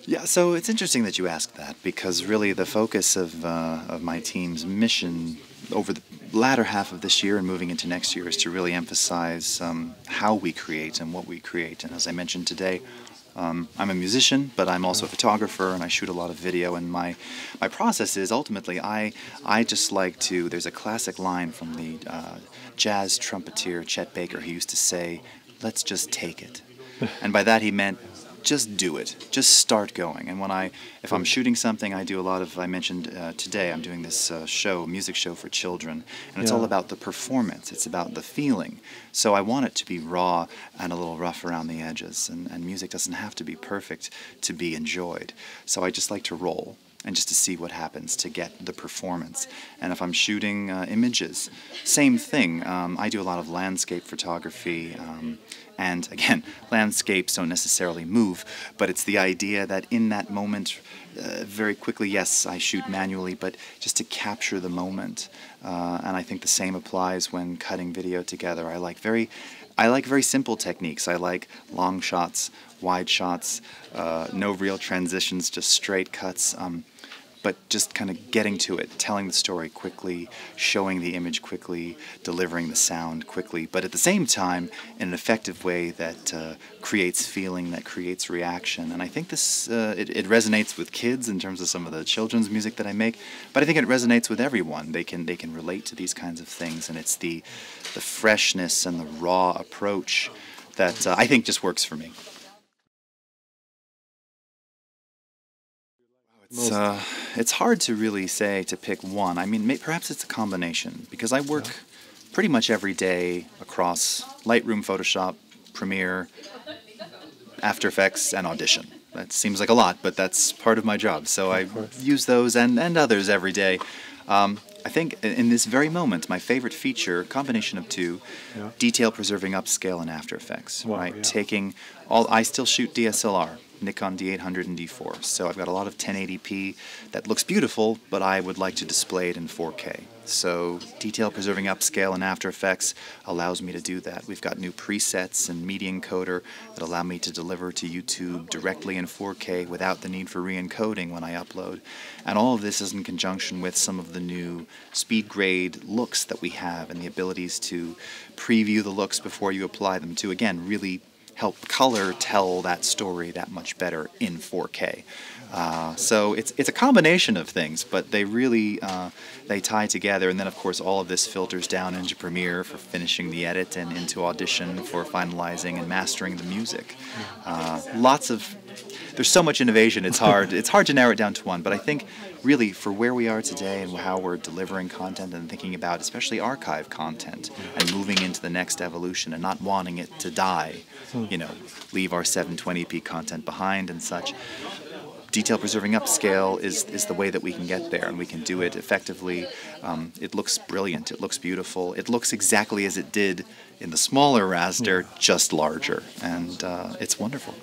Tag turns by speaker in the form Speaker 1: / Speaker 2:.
Speaker 1: Yeah, so it's interesting that you ask that because really the focus of my team's mission over the latter half of this year and moving into next year is to really emphasize how we create and what we create. And as I mentioned today, I'm a musician, but I'm also a photographer, and I shoot a lot of video. And my process is ultimately I just like to. There's a classic line from the jazz trumpeter Chet Baker. He used to say, "Let's just take it," and by that he meant just do it. Just start going. And if I'm shooting something, I do a lot of, I mentioned today, I'm doing this music show for children, and it's all about the performance. It's about the feeling. So I want it to be raw and a little rough around the edges, and music doesn't have to be perfect to be enjoyed. So I just like to roll and just to see what happens to get the performance. And if I'm shooting images, same thing. I do a lot of landscape photography, and again, landscapes don't necessarily move, but it's the idea that in that moment, very quickly, yes, I shoot manually, but just to capture the moment. And I think the same applies when cutting video together. I like very simple techniques. I like long shots, wide shots, no real transitions, just straight cuts. But just kind of getting to it, telling the story quickly, showing the image quickly, delivering the sound quickly, but at the same time in an effective way that creates feeling, that creates reaction. And I think this it resonates with kids in terms of some of the children's music that I make, but I think it resonates with everyone. They can relate to these kinds of things, and it's the freshness and the raw approach that I think just works for me. It's hard to really say to pick one. I mean, perhaps it's a combination because I work pretty much every day across Lightroom, Photoshop, Premiere, After Effects, and Audition. That seems like a lot, but that's part of my job. So I use those and others every day. I think in this very moment, my favorite feature, combination of two, detail preserving upscale and After Effects.
Speaker 2: Wow,
Speaker 1: right,
Speaker 2: yeah.
Speaker 1: taking I still shoot DSLR. Nikon D800 and D4. So I've got a lot of 1080p that looks beautiful, but I would like to display it in 4K. So detail preserving upscale and After Effects allows me to do that. We've got new presets and media encoder that allow me to deliver to YouTube directly in 4K without the need for re-encoding when I upload. And all of this is in conjunction with some of the new speed grade looks that we have and the abilities to preview the looks before you apply them to, again, really help color tell that story that much better in 4K. So it's a combination of things, but they really they tie together. And then of course all of this filters down into Premiere for finishing the edit and into Audition for finalizing and mastering the music. There's so much innovation. It's hard to narrow it down to one. But I think really for where we are today and how we're delivering content and thinking about especially archive content and moving into the next evolution and not wanting it to die, leave our 720p content behind and such. Detail preserving upscale is the way that we can get there, and we can do it effectively. It looks brilliant. It looks beautiful. It looks exactly as it did in the smaller raster, just larger, and it's wonderful.